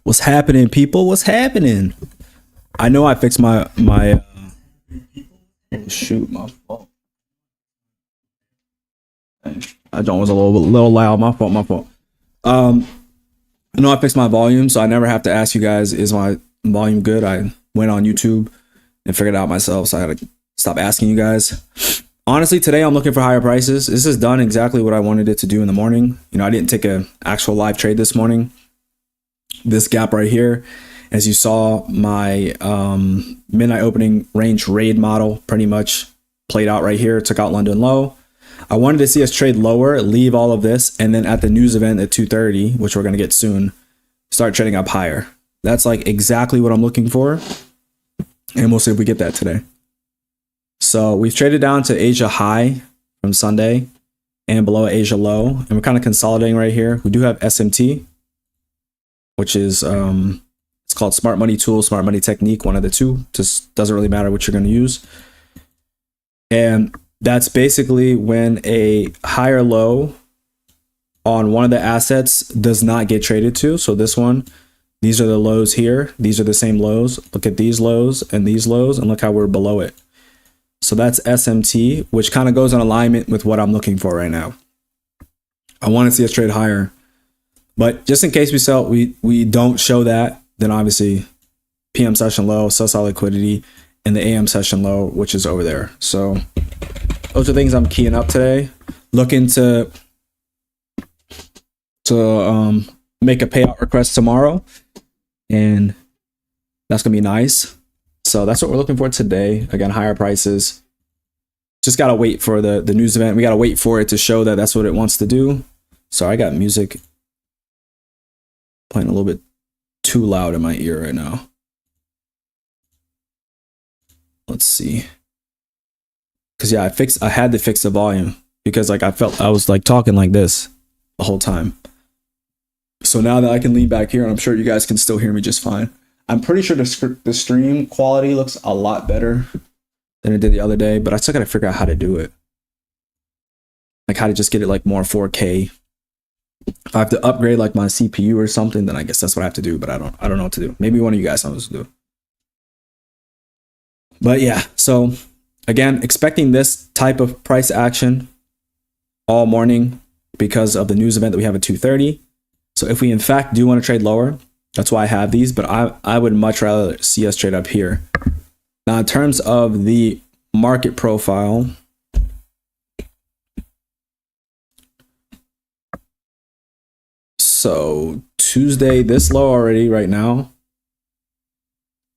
What's happening, people? What's happening? I know I fixed my oh, shoot, my fault. I don't was a little loud. My fault. I know I fixed my volume, so I never have to ask you guys, is my volume good? I went on YouTube and figured it out myself, so I had to stop asking you guys. Honestly, today I'm looking for higher prices. This has done exactly what I wanted it to do in the morning. You know, I didn't take an actual live trade this morning. This gap right here, as you saw, my midnight opening range raid model pretty much played out right here. Took out London low. I wanted to see us trade lower, leave all of this, and then at the news event at 2:30, which we're going to get soon, start trading up higher. That's like exactly what I'm looking for. And we'll see if we get that today. So we've traded down to Asia high from Sunday and below Asia low. And we're kind of consolidating right here. We do have SMT, which is it's called Smart Money Tool, Smart Money Technique, one of the two. Just doesn't really matter what you're going to use. And that's basically when a higher low on one of the assets does not get traded to. So this one, these are the lows here. These are the same lows. Look at these lows, and look how we're below it. So that's SMT, which kind of goes in alignment with what I'm looking for right now. I want to see us trade higher. But just in case we don't show that, then obviously PM session low, sell side liquidity, and the AM session low, which is over there. So those are things I'm keying up today. Looking to make a payout request tomorrow, and that's gonna be nice. So that's what we're looking for today. Again, higher prices. Just gotta wait for the news event. We gotta wait for it to show that that's what it wants to do. So I got music playing a little bit too loud in my ear right now. Let's see. Cause yeah, I had to fix the volume because like I felt I was like talking like this the whole time. So now that I can lean back here, and I'm sure you guys can still hear me just fine. I'm pretty sure the stream quality looks a lot better than it did the other day, but I still gotta figure out how to do it. Like how to just get it like more 4K. If I have to upgrade like my CPU or something, then I guess that's what I have to do, but I don't know what to do. Maybe one of you guys knows what to do. But yeah, so again, expecting this type of price action all morning because of the news event that we have at 2:30. So if we in fact do want to trade lower, that's why I have these, but I would much rather see us trade up here. Now, in terms of the market profile, so Tuesday, this low already right now,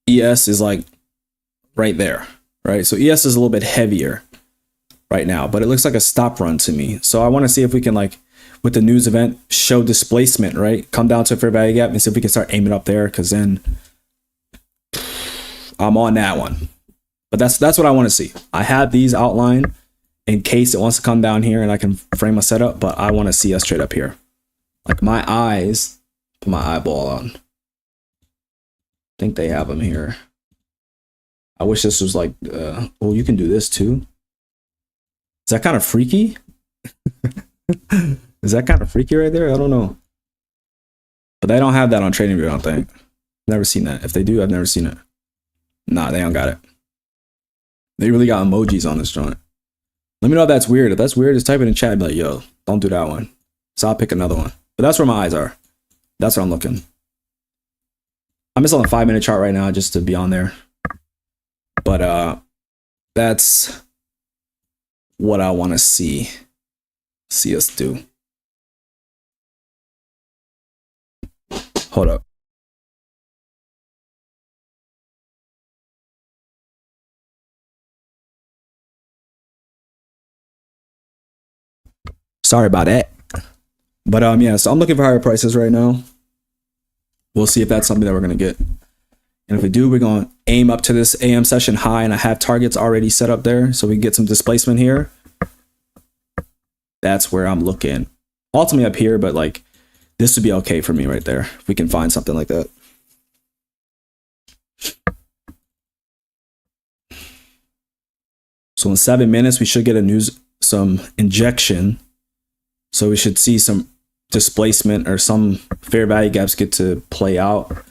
ES is like right there, right? So ES is a little bit heavier right now, but it looks like a stop run to me. So I want to see if we can like, with the news event, show displacement, right? Come down to a fair value gap and see if we can start aiming up there, because then I'm on that one. But that's what I want to see. I have these outlined in case it wants to come down here and I can frame a setup, but I want to see us trade up here. Like my eyes, put my eyeball on. I think they have them here. I wish this was like, oh, you can do this too. Is that kind of freaky? Is that kind of freaky right there? I don't know. But they don't have that on TradingView, I don't think. Never seen that. If they do, I've never seen it. Nah, they don't got it. They really got emojis on this joint. Let me know if that's weird. If that's weird, just type it in chat and be like, yo, don't do that one. So I'll pick another one. But that's where my eyes are. That's where I'm looking. I'm just on the 5-minute chart right now just to be on there. But that's what I want to see us do. Hold up. Sorry about that. But yeah, so I'm looking for higher prices right now. We'll see if that's something that we're gonna get. And if we do, we're gonna aim up to this AM session high, and I have targets already set up there so we can get some displacement here. That's where I'm looking. Ultimately up here, but like this would be okay for me right there if we can find something like that. So in 7 minutes, we should get some injection. So we should see some displacement or some fair value gaps get to play out.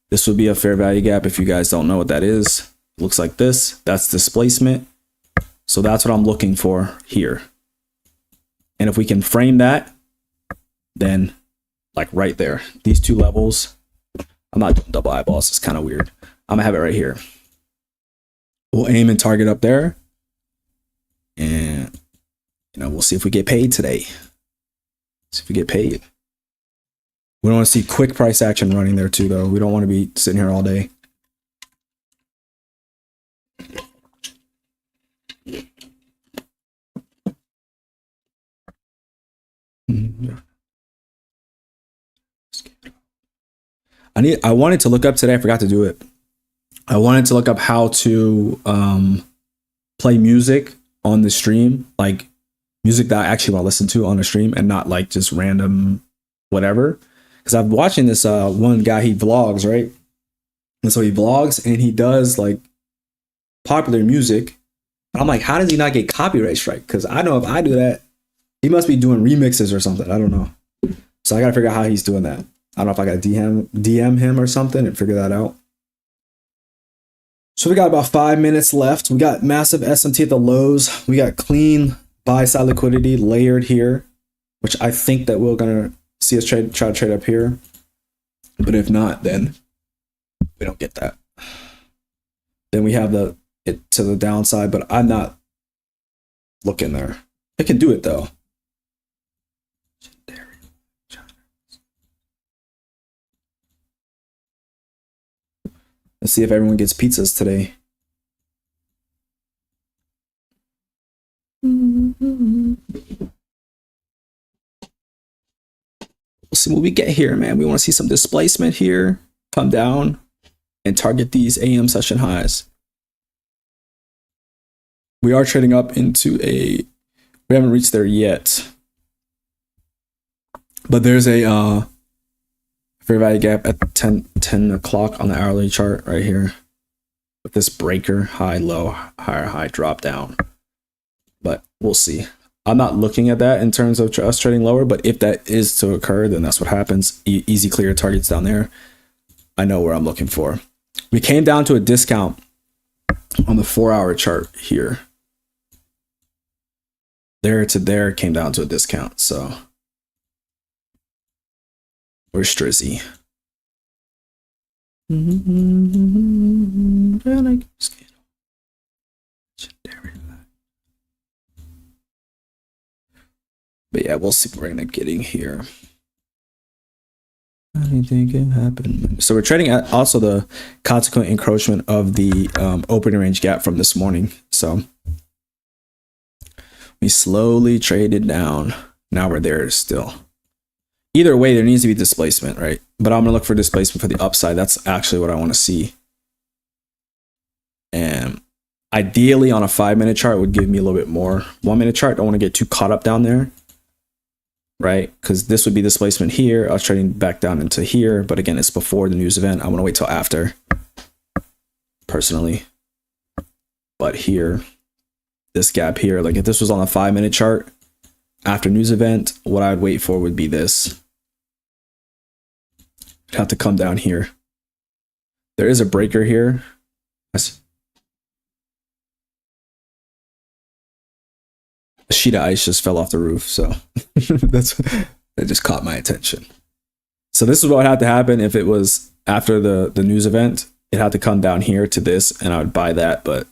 This would be a fair value gap. If you guys don't know what that is, it looks like this. That's displacement. So that's what I'm looking for here. And if we can frame that, then like right there, these two levels, I'm not doing double eyeballs. It's kind of weird. I'm gonna have it right here. We'll aim and target up there. And, we'll see if we get paid today. See if we get paid. We don't want to see quick price action running there too, though. We don't want to be sitting here all day. I wanted to look up today. I forgot to do it. I wanted to look up how to play music on the stream, like music that I actually want to listen to on the stream and not like just random whatever. Because I'm watching this one guy, he vlogs, right? And so he vlogs and he does like popular music. And I'm like, how does he not get copyright strike? Because I know if I do that, he must be doing remixes or something. I don't know. So I got to figure out how he's doing that. I don't know if I got to DM him or something and figure that out. So we got about 5 minutes left. We got massive SMT at the lows. We got clean buy side liquidity layered here, which I think that we're going to see us try to trade up here. But if not, then we don't get that. Then we have it to the downside, but I'm not looking there. It can do it though. Let's see if everyone gets pizzas today. We'll see what we get here, man. We want to see some displacement here, come down, and target these AM session highs. We are trading up into we haven't reached there yet. But there's a fair value gap at 10 o'clock on the hourly chart right here with this breaker, high, low, higher, high, drop down. But we'll see. I'm not looking at that in terms of us trading lower, but if that is to occur, then that's what happens. Easy clear targets down there. I know where I'm looking for. We came down to a discount on the 4-hour chart here. There to there came down to a discount, so we're strizzy. But yeah, we'll see what we're gonna getting here. Anything can happen. So we're trading at also the consequent encroachment of the opening range gap from this morning. So we slowly traded down. Now we're there still. Either way, there needs to be displacement, right? But I'm gonna look for displacement for the upside. That's actually what I want to see. And ideally on a 5-minute chart would give me a little bit more. 1-minute chart, don't want to get too caught up down there, right? Because this would be displacement here. I was trading back down into here, but again, it's before the news event. I want to wait till after, personally. But here, this gap here, like if this was on a 5-minute chart after news event, what I would wait for would be this. It'd have to come down here. There is a breaker here. A sheet of ice just fell off the roof, so that just caught my attention. So this is what would have to happen if it was after the news event. It had to come down here to this, and I would buy that, but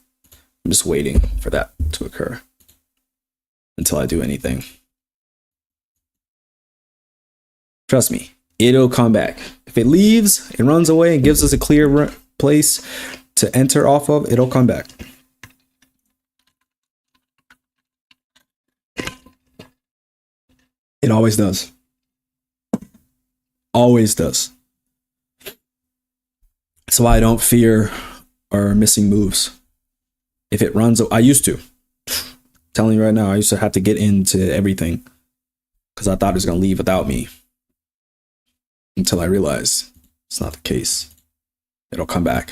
I'm just waiting for that to occur until I do anything. Trust me, it'll come back. If it leaves and runs away and gives us a clear place to enter off of, it'll come back. It always does. Always does. That's why I don't fear our missing moves. If it runs, I used to. I'm telling you right now, I used to have to get into everything because I thought it was going to leave without me. Until I realized it's not the case. It'll come back.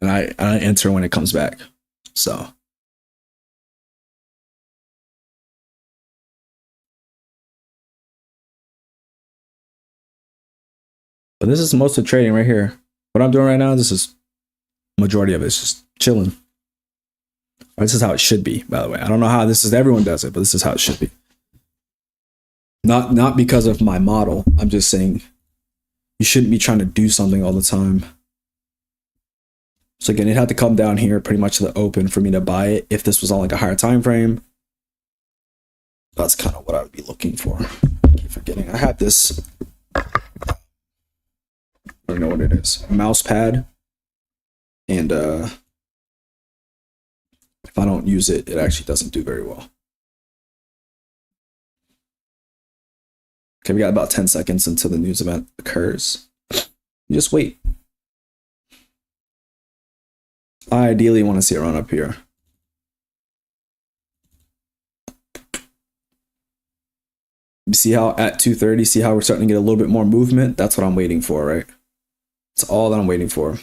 And I enter when it comes back. So But this is most of trading right here. What I'm doing right now, this is majority of it. It's just chilling. This is how it should be, by the way. I don't know how this is. Everyone does it, but this is how it should be. Not because of my model. I'm just saying you shouldn't be trying to do something all the time. So again, it had to come down here pretty much to the open for me to buy it. If this was on like a higher time frame, that's kind of what I would be looking for. I keep forgetting. I had this. I don't know what it is. A mouse pad. And if I don't use it, it actually doesn't do very well. Okay, we got about 10 seconds until the news event occurs. You just wait. I ideally want to see it run up here. You see how at 2:30, see how we're starting to get a little bit more movement? That's what I'm waiting for, right? That's all that I'm waiting for.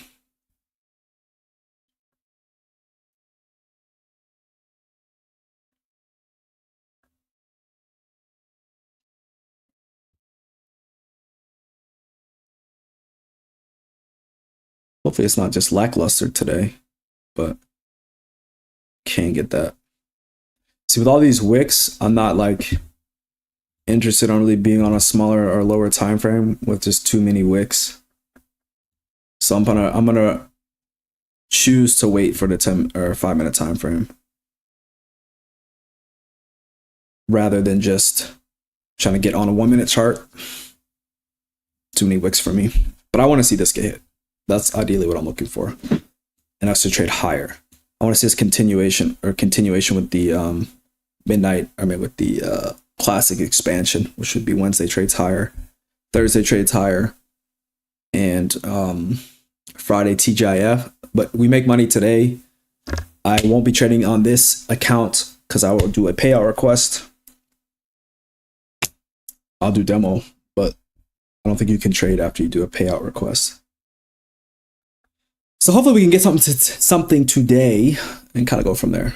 Hopefully it's not just lackluster today, but can't get that. See, with all these wicks, I'm not like interested on really being on a smaller or lower time frame with just too many wicks. So I'm gonna choose to wait for the 10 or 5 minute time frame rather than just trying to get on a 1 minute chart. Too many wicks for me, but I want to see this get hit. That's ideally what I'm looking for, and that's to trade higher. I want to see this continuation with the midnight. I mean, with the classic expansion, which would be Wednesday trades higher, Thursday trades higher, and Friday TGIF. But we make money today. I won't be trading on this account because I will do a payout request. I'll do demo, but I don't think you can trade after you do a payout request. So hopefully we can get something today and kind of go from there.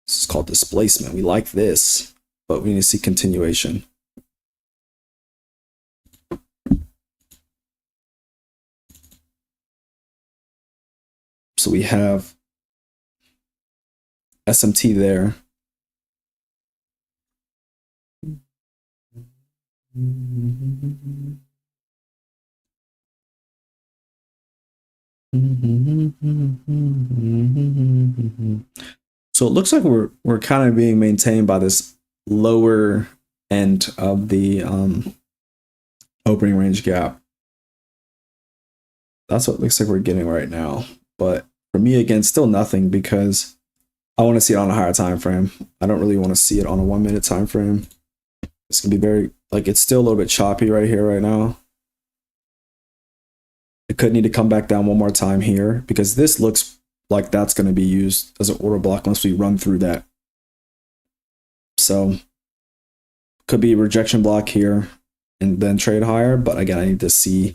This is called displacement. We like this, but we need to see continuation. So we have SMT there. So it looks like we're kind of being maintained by this lower end of the opening range gap. That's what it looks like we're getting right now. But for me, again, still nothing because I want to see it on a higher time frame. I don't really want to see it on a 1 minute time frame. It's gonna be very it's still a little bit choppy right here right now. It could need to come back down one more time here because this looks like that's going to be used as an order block once we run through that. So could be a rejection block here and then trade higher, but again, I need to see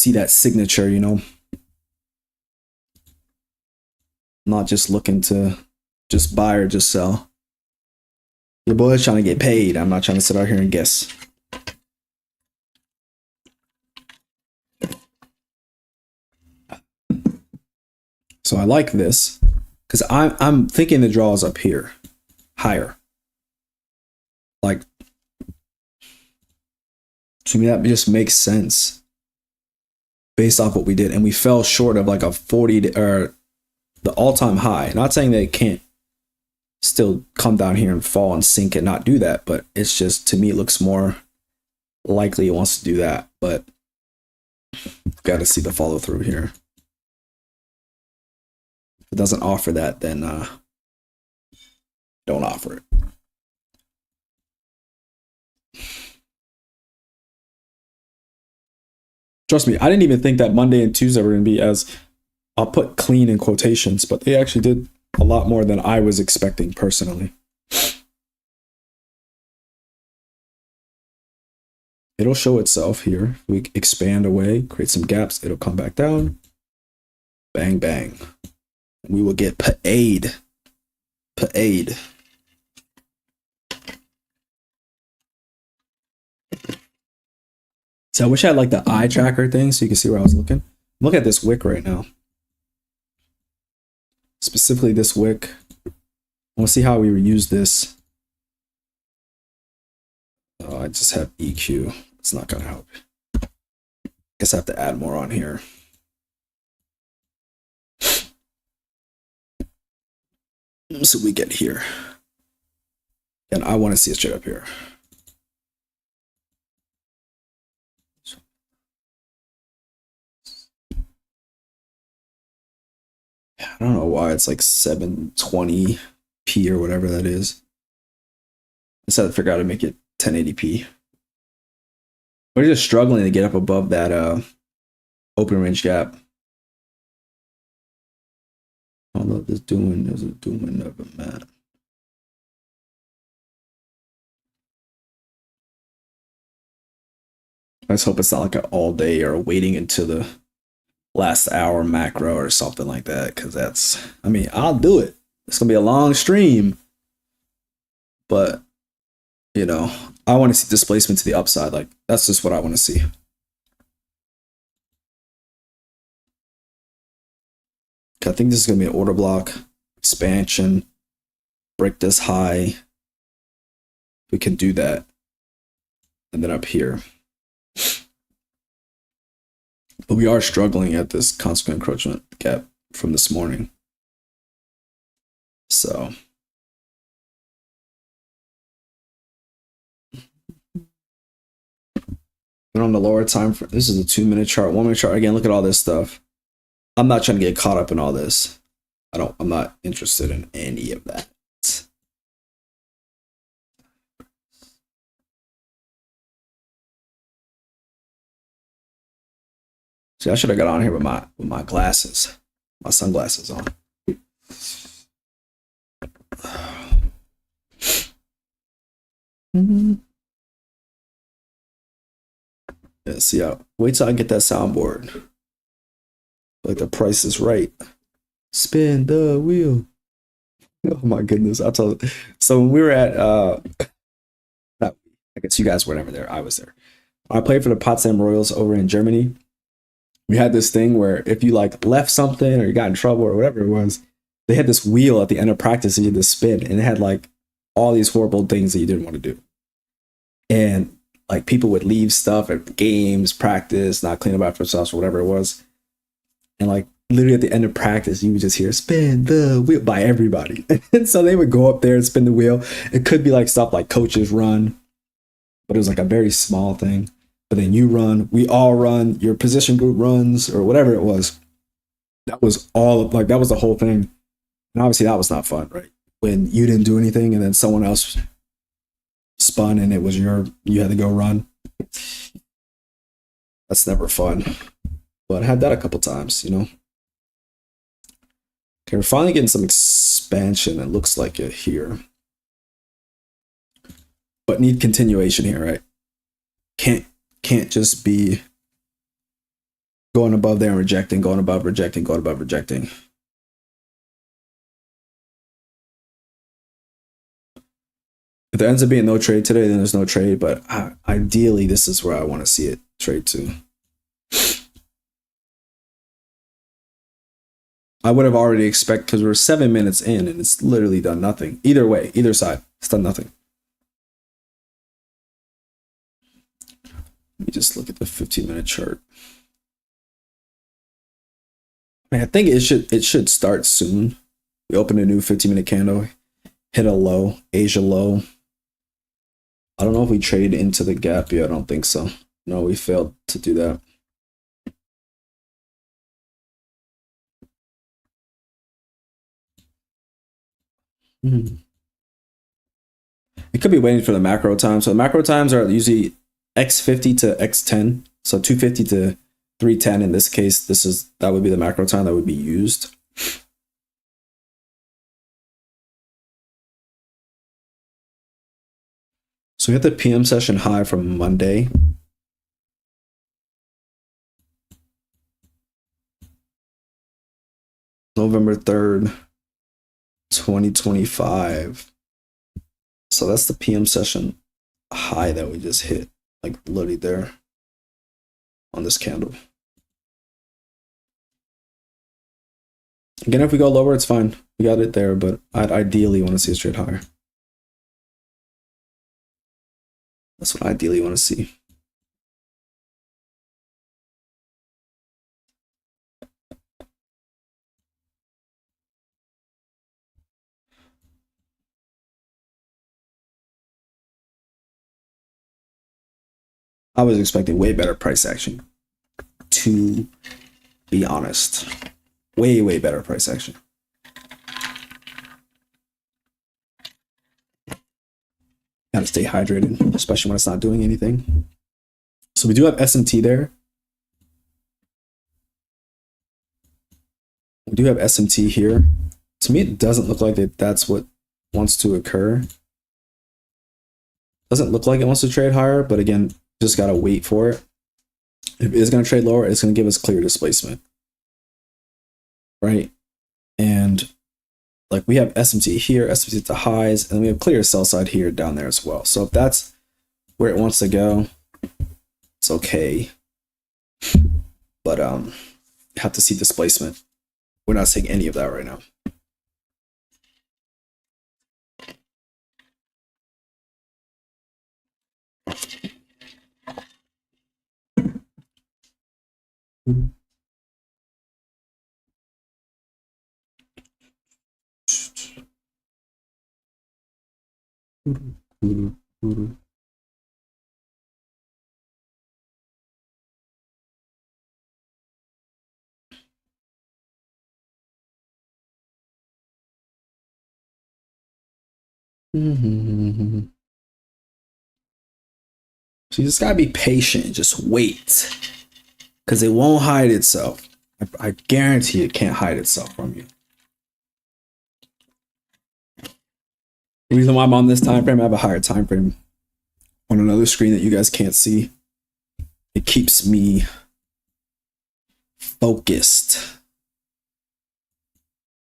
that signature, you know. Not just looking to just buy or just sell. Your boy is trying to get paid. I'm not trying to sit out here and guess. So I like this because I'm thinking the draw is up here, higher. Like, to me, that just makes sense based off what we did. And we fell short of like a 40 or the all-time high. Not saying that it can't still come down here and fall and sink and not do that, but it's just, to me, it looks more likely it wants to do that. But got to see the follow through here. If it doesn't offer that, then don't offer it. Trust me, I didn't even think that Monday and Tuesday were going to be as, I'll put clean in quotations, but they actually did a lot more than I was expecting personally. It'll show itself here. We expand away, create some gaps, it'll come back down. Bang, bang. We will get paid. Paid. So I wish I had like the eye tracker thing so you can see where I was looking. Look at this wick right now. Specifically this wick. I want to see how we reuse this. Oh, I just have EQ. It's not gonna help. Guess I have to add more on here. So we get here. And I want to see it straight up here. I don't know why it's like 720p or whatever that is. I just had to figure out how to make it 1080p. We're just struggling to get up above that open range gap. All of this doing is a doing of a man. Let's hope it's not like an all day or waiting into the last hour macro or something like that. Cause that's, I mean, I'll do it. It's gonna be a long stream, but you know, I want to see displacement to the upside. Like that's just what I want to see. I think this is gonna be an order block expansion, break this high. We can do that. And then up here. But we are struggling at this consequent encroachment gap from this morning. So and on the lower time frame, this is a 2-minute chart, 1-minute chart. Again, look at all this stuff. I'm not trying to get caught up in all this. I'm not interested in any of that. See, I should have got on here with my glasses, my sunglasses on. Yeah, see, wait till I get that soundboard. Like the price is right. Spin the wheel. Oh my goodness! I'll tell you. So when we were at I guess you guys were never there. I was there. I played for the Potsdam Royals over in Germany. We had this thing where if you like left something or you got in trouble or whatever it was, they had this wheel at the end of practice and you had to spin, and it had like all these horrible things that you didn't want to do. And like people would leave stuff at games, practice, not clean up after themselves or whatever it was. And like literally at the end of practice, you would just hear spin the wheel by everybody. And so they would go up there and spin the wheel. It could be like stuff like coaches run, but it was like a very small thing. But then you run, we all run, your position group runs, or whatever it was. That was all like that was the whole thing. And obviously that was not fun, right? When you didn't do anything and then someone else spun and it was you had to go run. That's never fun. But I had that a couple times, you know. Okay, we're finally getting some expansion. It looks like it here. But need continuation here, right? Can't just be going above there and rejecting, going above, rejecting, going above, rejecting. If there ends up being no trade today, then there's no trade. But ideally, this is where I want to see it trade to. I would have already expected, because we're 7 minutes in and it's literally done nothing. Either way, either side, it's done nothing. Let me just look at the 15-minute chart. I mean, I think it should start soon. We open a new 15-minute candle, hit a low, Asia low. I don't know if we traded into the gap yet. I don't think so. No, we failed to do that. It could be waiting for the macro time. So the macro times are usually X50 to X10. So 250 to 310 in this case. That would be the macro time that would be used. So we have the PM session high from Monday. November 3rd, 2025. So that's the PM session high that we just hit, like literally there. on this candle. Again, if we go lower, it's fine. We got it there, but I'd ideally want to see a trade higher. That's what I ideally want to see. I was expecting way better price action, to be honest. Way better price action. Gotta stay hydrated, especially when it's not doing anything. So we do have SMT there. We do have SMT here. To me, it doesn't look like that's what wants to occur. Doesn't look like it wants to trade higher, but again, just gotta wait for it. If it is gonna trade lower, it's gonna give us clear displacement, right? And like we have SMT here, SMT at the highs, and we have clear sell side here down there as well. So if that's where it wants to go, it's okay. But have to see displacement. We're not seeing any of that right now. So you just gotta be patient, just wait, because it won't hide itself. I guarantee it can't hide itself from you. The reason why I'm on this time frame, I have a higher time frame on another screen that you guys can't see. It keeps me focused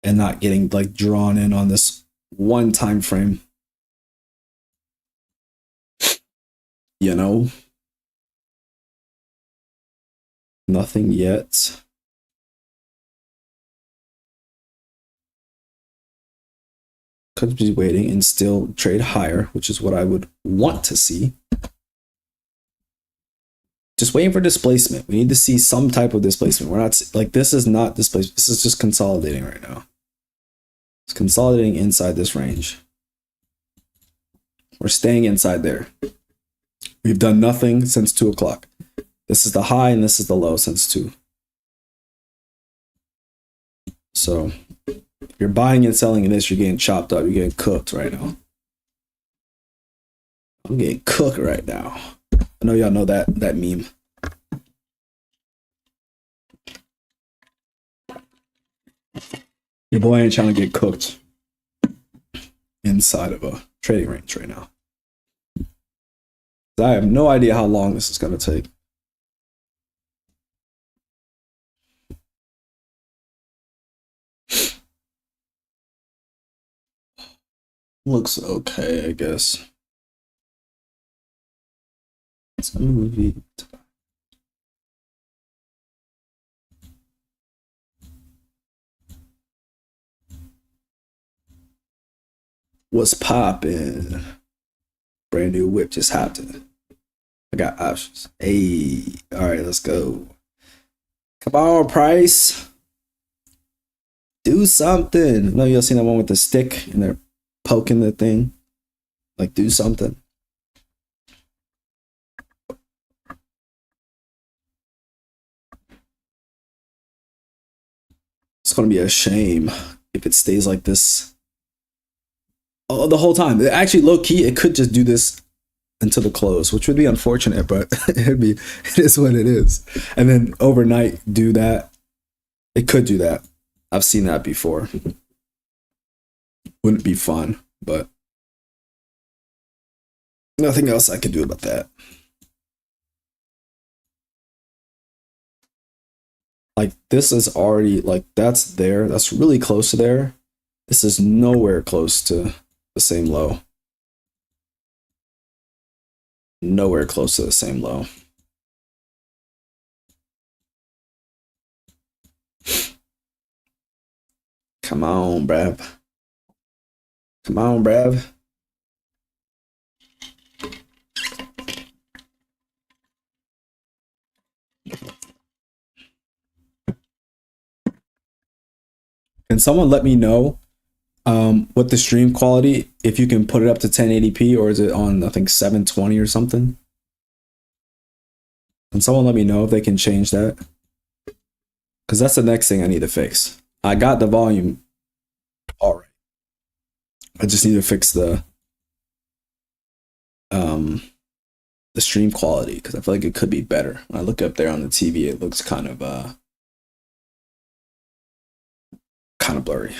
and not getting like drawn in on this one time frame. You know, nothing yet. Could be waiting and still trade higher, which is what I would want to see. Just waiting for displacement. We need to see some type of displacement. We're not like, this is not displacement. This is just consolidating right now. It's consolidating inside this range. We're staying inside there. We've done nothing since 2 o'clock. This is the high and this is the low since 2. So if you're buying and selling in this, you're getting chopped up. You're getting cooked right now. I'm getting cooked right now. I know y'all know that meme. Your boy ain't trying to get cooked inside of a trading range right now. I have no idea how long this is going to take. Looks okay, I guess. Let's move it. What's poppin'? Brand new whip just happened. I got options. Hey, all right, let's go. Come on, price. Do something. I know y'all seen that one with the stick and they're poking the thing. Like, do something. It's gonna be a shame if it stays like this. Oh, the whole time. Actually, low key, it could just do this until the close, which would be unfortunate, but it is what it is. And then overnight do that. It could do that. I've seen that before. Wouldn't be fun, but nothing else I could do about that. Like, this is already, like, that's there. That's really close to there. This is nowhere close to the same low. Nowhere close to the same low. Come on, bruv. Come on, bruv. Can someone let me know what the stream quality, if you can put it up to 1080p, or is it on, I think, 720 or something? Can someone let me know if they can change that? Because that's the next thing I need to fix. I got the volume all right. I just need to fix the stream quality, because I feel like it could be better. When I look up there on the TV, it looks kind of blurry.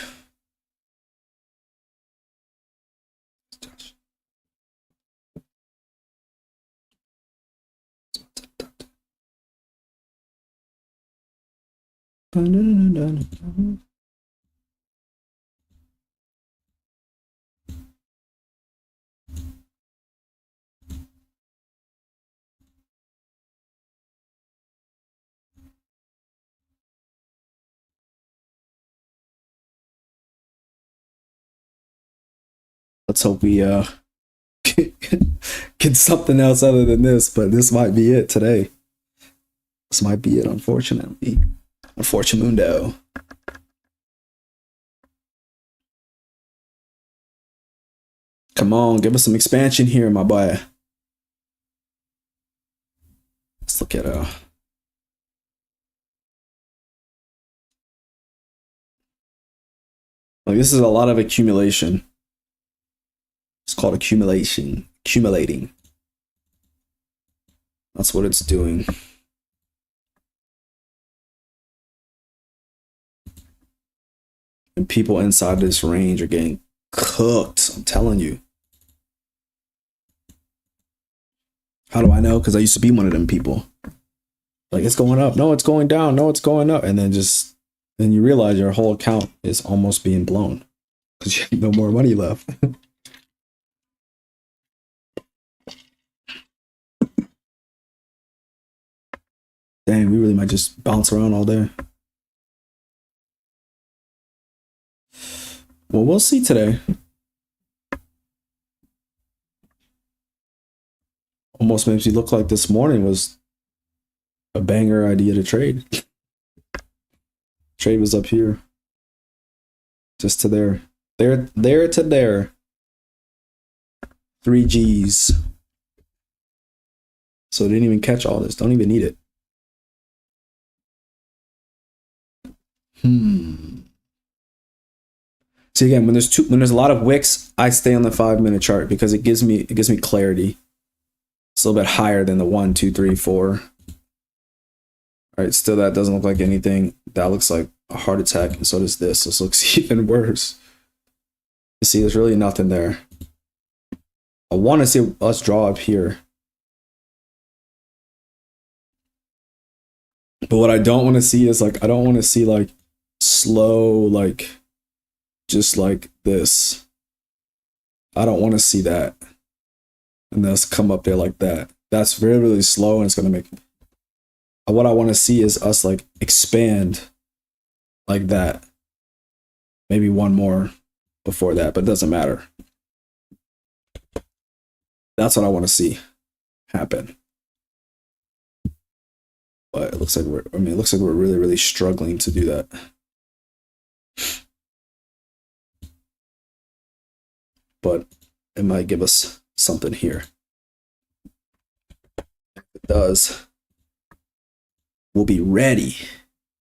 Let's hope we get something else other than this, but this might be it today. This might be it, unfortunately. Unfortunamundo. Come on, give us some expansion here, my boy. Let's look at like, this is a lot of accumulation. It's called accumulating. That's what it's doing. And people inside this range are getting cooked, I'm telling you. How do I know? Because I used to be one of them people. Like, it's going up. No, it's going down. No, it's going up. And then you realize your whole account is almost being blown because you have no more money left. Dang, we really might just bounce around all day. Well, we'll see today. Almost makes me look like this morning was a banger idea to trade. Trade was up here. Just to there. There to there. 3 G's. So didn't even catch all this. Don't even need it. See, again, when there's a lot of wicks, I stay on the 5-minute chart because it gives me clarity. It's a little bit higher than the 1, 2, 3, 4. All right, still that doesn't look like anything. That looks like a heart attack, and so does this. This looks even worse. You see, there's really nothing there. I want to see us draw up here. But what I don't want to see is, like, I don't want to see, like, slow, like, just like this. I don't want to see that. And let's come up there like that. That's really, really slow, and it's going to make... What I want to see is us, like, expand like that. Maybe one more before that, but it doesn't matter. That's what I want to see happen. But it looks like we're really, really struggling to do that. But it might give us something here. If it does, we'll be ready.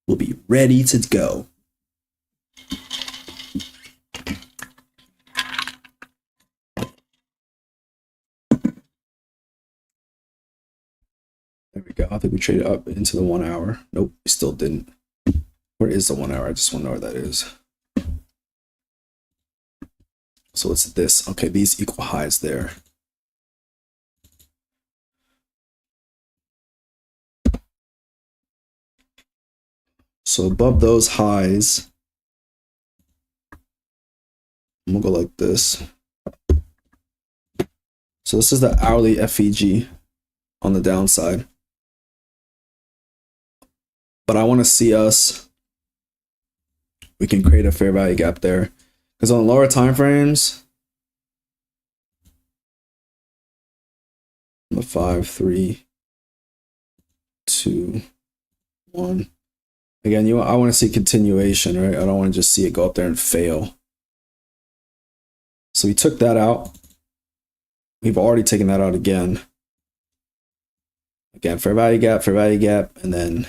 We'll be ready to go. There we go. I think we traded up into the 1 hour. Nope, we still didn't. Where is the 1 hour? I just want to know where that is. So it's this. Okay, these equal highs there. So above those highs, I'm gonna go like this. So this is the hourly FEG on the downside. But I want to see us we can create a fair value gap there. Because on lower time frames, the 5, 3, 2, 1. Again, I want to see continuation, right? I don't want to just see it go up there and fail. So we took that out. We've already taken that out again. Again, fair value gap, and then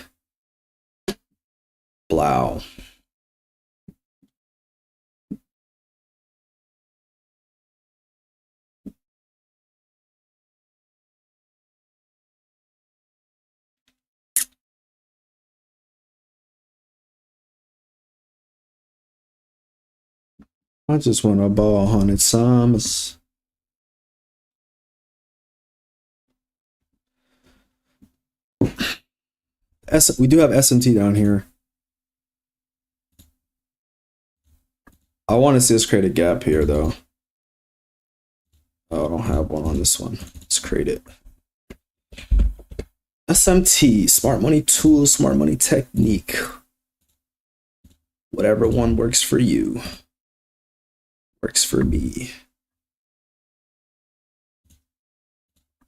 blow. I just want to ball 100 sums. We do have SMT down here. I want to see us create a gap here, though. Oh, I don't have one on this one. Let's create it. SMT, smart money tool, smart money technique. Whatever one works for you. Works for me.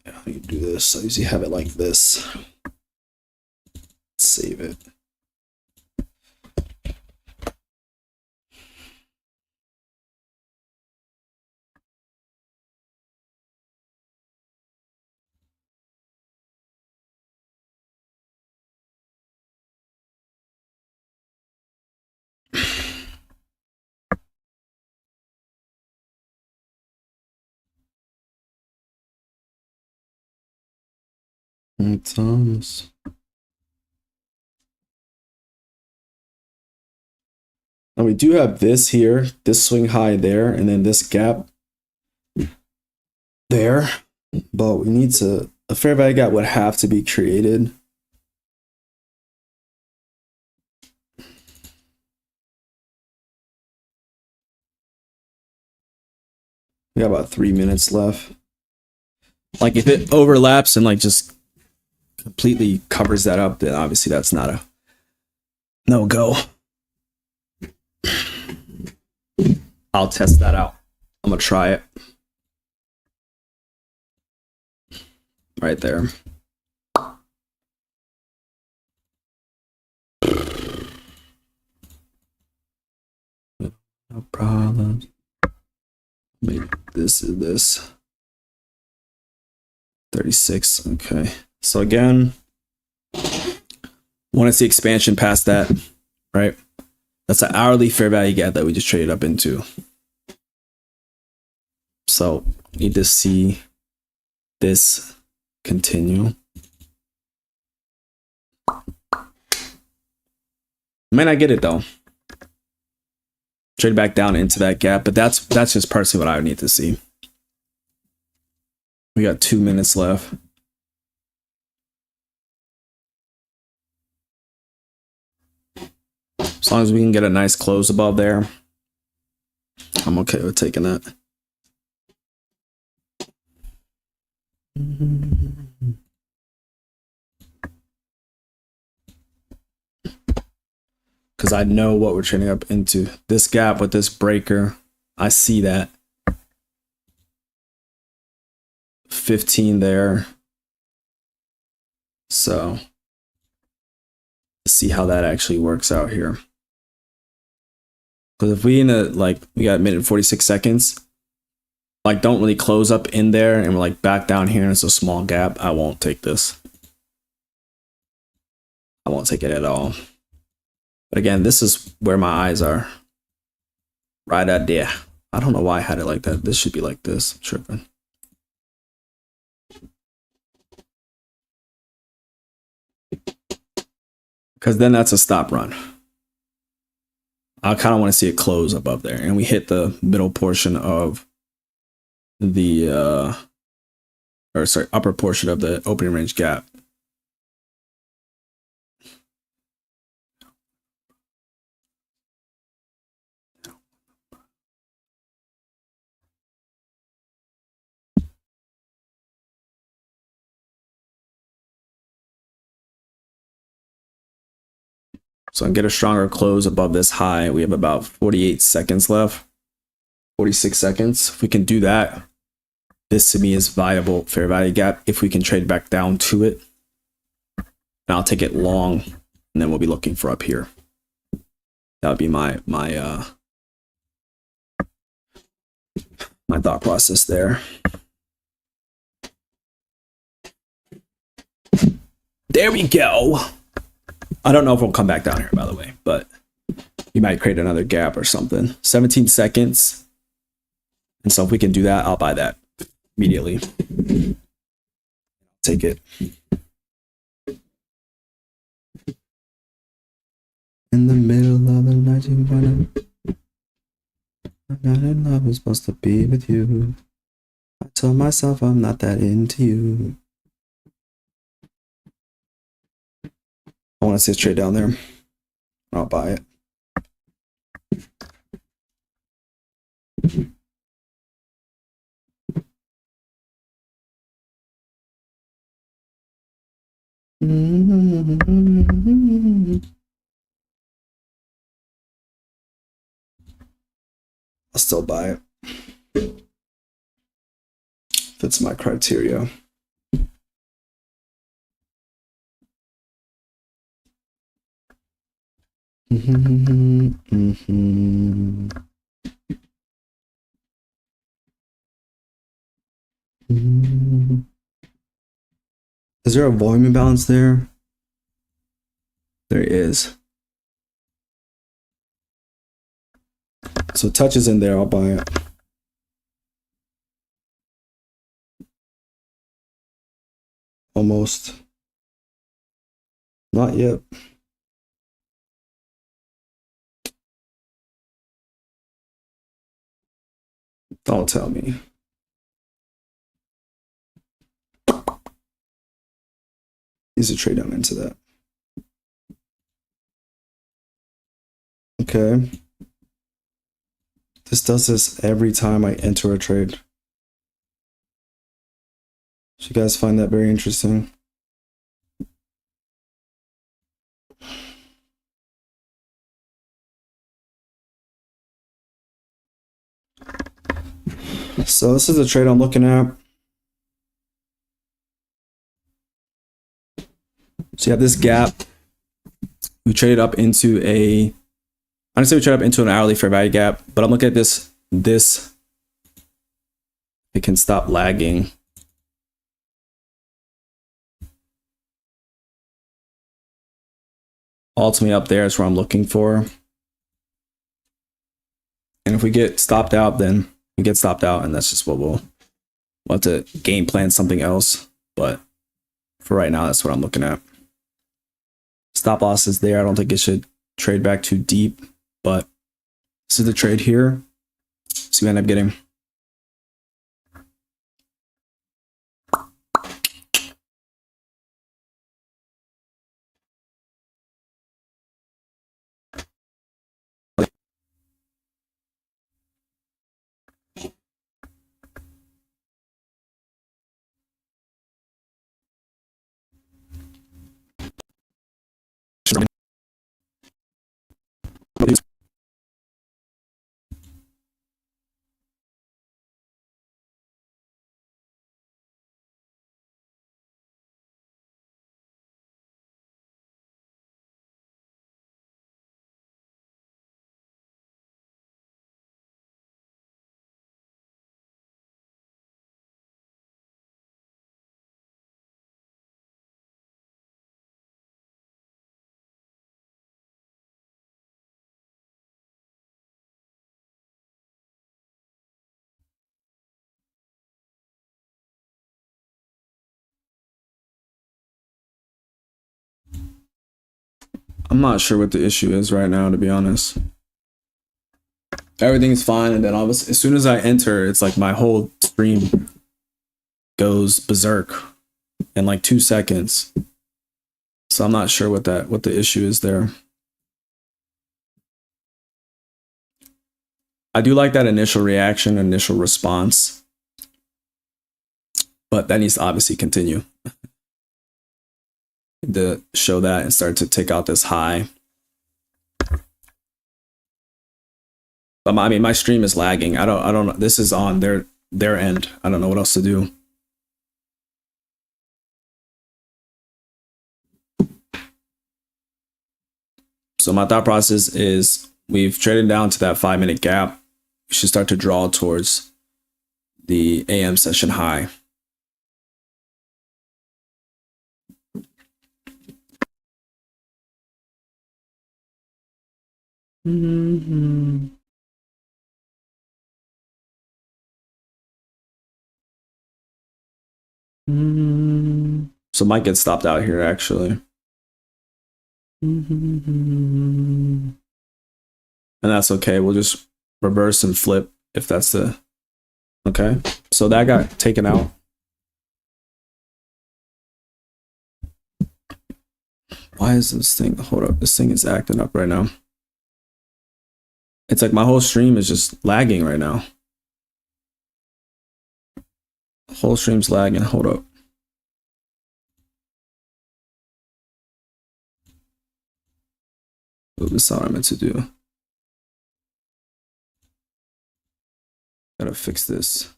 Yeah, how do you do this? I usually have it like this. Save it. Thomas. Now we do have this here, this swing high there, and then this gap there. But we need to, a fair value gap would have to be created. We got about 3 minutes left. Like if it overlaps and like just completely covers that up, then obviously that's not a no-go. I'll test that out. I'm gonna try it. Right there. No problem. Maybe this is this. 36. Okay. So again, want to see expansion past that, right? That's an hourly fair value gap that we just traded up into. So need to see this continue. May not get it though. Trade back down into that gap, but that's just personally what I would need to see. We got 2 minutes left. As long as we can get a nice close above there, I'm okay with taking that. Because I know what we're trading up into. This gap with this breaker, I see that. 15 there. So let's see how that actually works out here. Because if we we got a minute and 46 seconds, like don't really close up in there and we're like back down here and it's a small gap, I won't take this. I won't take it at all. But again, this is where my eyes are. Right at there. I don't know why I had it like that. This should be like this. I'm tripping. Because then that's a stop run. I kind of want to see it close above there. And we hit the middle portion of the, upper portion of the opening range gap. So I can get a stronger close above this high. We have about 48 seconds left, 46 seconds. If we can do that, this to me is viable fair value gap. If we can trade back down to it, and I'll take it long, and then we'll be looking for up here. That would be my thought process there. There we go. I don't know if we'll come back down here, by the way, but you might create another gap or something. 17 seconds. And so if we can do that, I'll buy that immediately. Take it. In the middle of the night, I'm not in love, I'm supposed to be with you. I told myself I'm not that into you. I want to see it trade down there. I'll buy it. I'll still buy it. Fits my criteria. Is there a volume imbalance there? There is. So touch is in there, I'll buy it. Almost. Not yet. Don't tell me. Easy trade down into that. Okay. This does this every time I enter a trade. So you guys find that very interesting? So this is the trade I'm looking at. So you have this gap. We traded up into a, honestly, we traded up into an hourly fair value gap, but I'm looking at this, it can stop lagging. Ultimately up there is where I'm looking for. And if we get stopped out, then we get stopped out, and that's just what we'll have to game plan something else. But for right now, that's what I'm looking at. Stop loss is there. I don't think it should trade back too deep, but this is the trade here. So we end up getting. I'm not sure what the issue is right now, to be honest. Everything's fine, and then as soon as I enter, it's like my whole stream goes berserk in like 2 seconds. So I'm not sure what the issue is there. I do like that initial reaction, initial response, but that needs to obviously continue. To show that and start to take out this high. But I mean, my stream is lagging. I don't know. This is on their end. I don't know what else to do. So my thought process is we've traded down to that 5-minute gap. We should start to draw towards the AM session high. Mm-hmm. Mm-hmm. So might get stopped out here actually. Mm-hmm. And that's okay. We'll just reverse and flip if that's the okay. So that got taken out. Why is this thing? Hold up. This thing is acting up right now. It's like my whole stream is just lagging right now. The whole stream's lagging. Hold up. Ooh, this is not what I meant to do. Gotta fix this.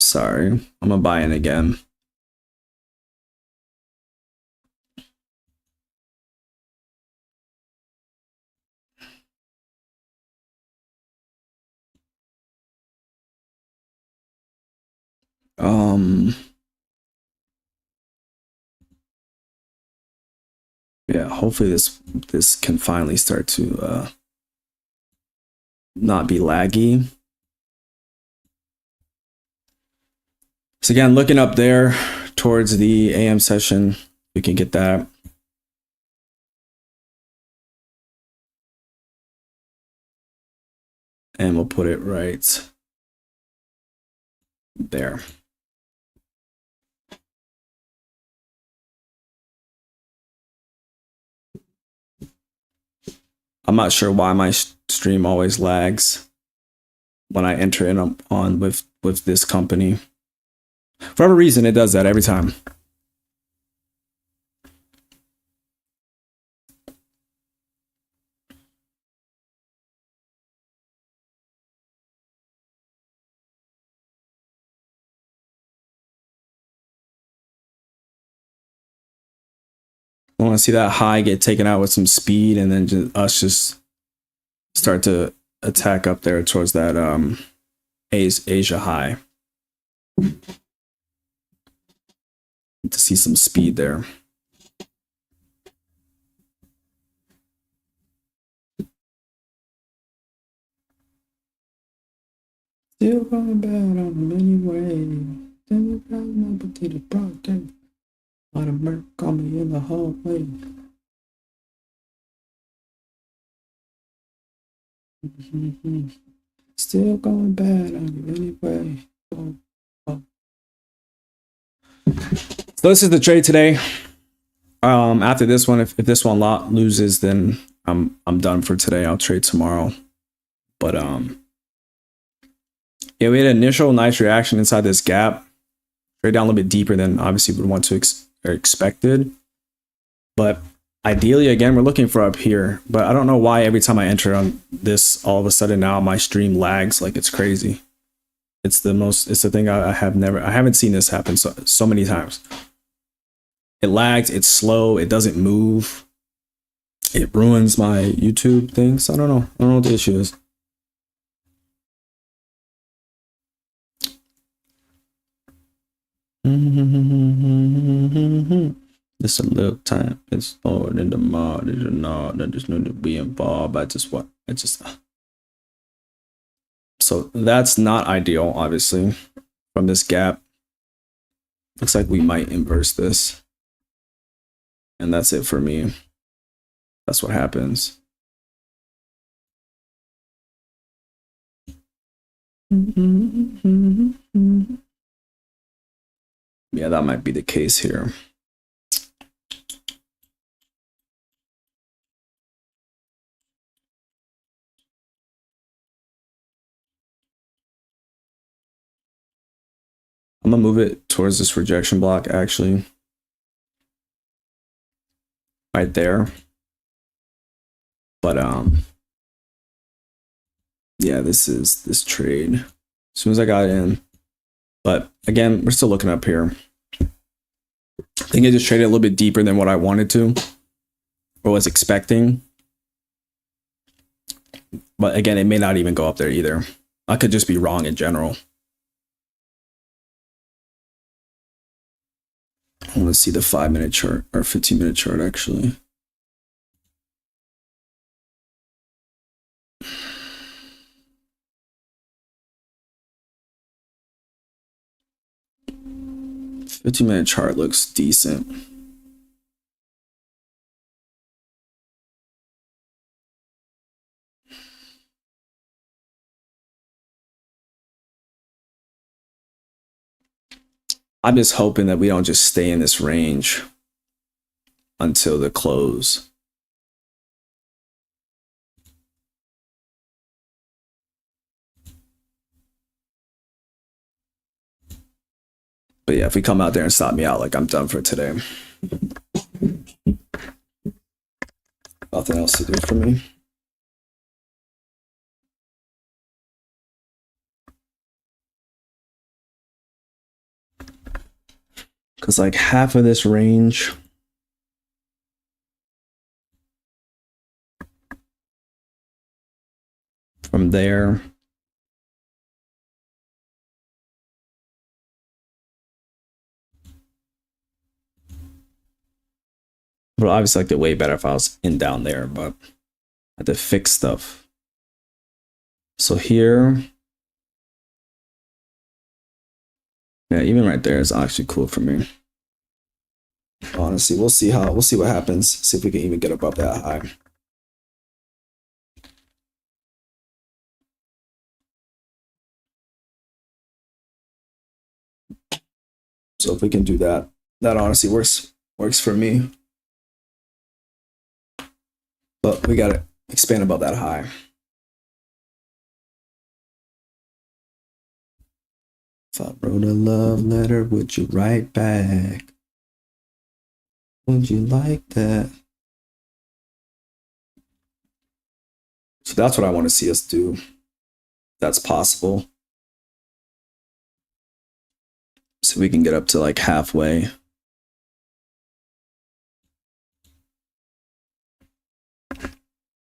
Sorry, I'm gonna buy in again. Yeah, hopefully this can finally start to not be laggy. So again, looking up there towards the AM session, we can get that. And we'll put it right there. I'm not sure why my stream always lags when I enter in on with this company. For whatever reason, it does that every time. I want to see that high get taken out with some speed, and then just start to attack up there towards that Asia high. To see some speed there. Still going bad on them anyway. Then you got my potato project. A lot of murk on me in the hallway. Still going bad on you anyway. Oh. So this is the trade today. After this one, if this one lot loses, then I'm done for today. I'll trade tomorrow. But yeah, we had an initial nice reaction inside this gap. Trade down a little bit deeper than obviously would want to expected. But ideally, again, we're looking for up here. But I don't know why every time I enter on this, all of a sudden now my stream lags like it's crazy. It's the thing I haven't seen this happen so many times. It lags, it's slow, it doesn't move. It ruins my YouTube things. I don't know what the issue is. Just a little time. It's more than the MOR. Did you know that just need to be involved? So that's not ideal, obviously, from this gap. Looks like we might inverse this. And that's it for me. That's what happens. Yeah, that might be the case here. I'm gonna move it towards this rejection block, actually. Right there. But yeah, this is this trade. As soon as I got in. But again, we're still looking up here. I think I just traded a little bit deeper than what I wanted to or was expecting. But again, it may not even go up there either. I could just be wrong in general. I want to see the 5-minute chart or 15-minute chart actually. The 15-minute chart looks decent. I'm just hoping that we don't just stay in this range until the close. But yeah, if we come out there and stop me out, like I'm done for today. Nothing else to do for me. Because like half of this range from there would obviously like it way better if I was in down there, but I had to fix stuff. So here, yeah, even right there is actually cool for me. Honestly, we'll see what happens. See if we can even get above that high. So if we can do that, that honestly works for me. But we gotta expand above that high. If I wrote a love letter, would you write back? Would you like that? So that's what I want to see us do. That's possible. So we can get up to like halfway.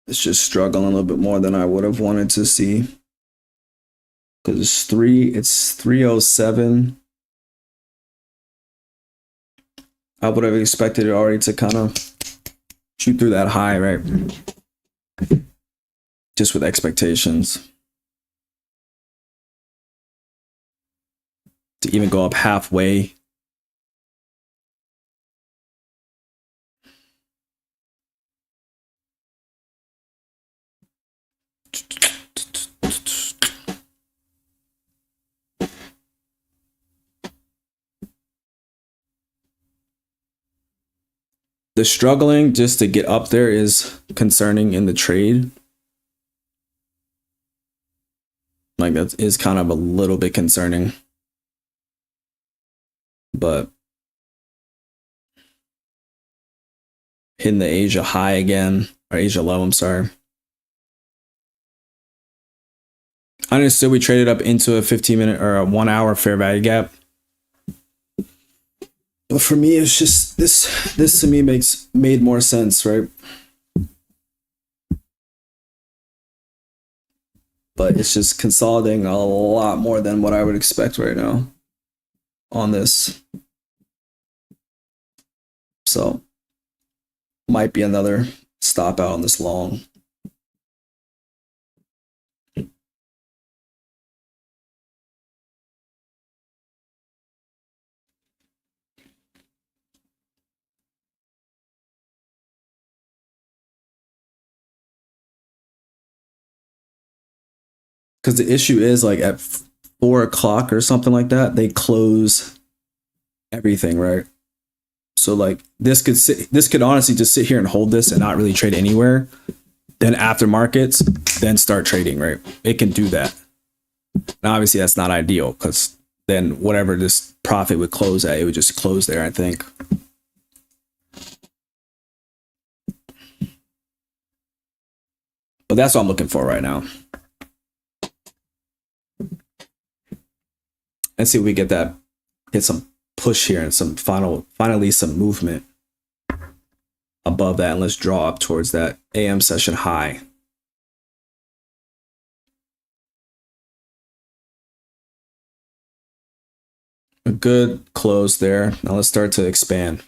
It's just struggling a little bit more than I would have wanted to see. Because it's 307. I would have expected it already to kind of shoot through that high, right? Just with expectations. To even go up halfway. The struggling just to get up there is concerning in the trade. Like that is kind of a little bit concerning. But hitting the Asia high again, or Asia low, I'm sorry. I understood we traded up into a 15-minute or a 1-hour fair value gap. But for me, it's just this to me made more sense, right? But it's just consolidating a lot more than what I would expect right now on this. So might be another stop out on this long. Because the issue is like at 4 o'clock or something like that, they close everything, right? So like this could honestly just sit here and hold this and not really trade anywhere. Then after markets, then start trading, right? It can do that. Now, obviously that's not ideal because then whatever this profit would close at, it would just close there, I think. But that's what I'm looking for right now. Let's see if we get that, hit some push here and some finally some movement above that, and let's draw up towards that AM session high. A good close there. Now let's start to expand.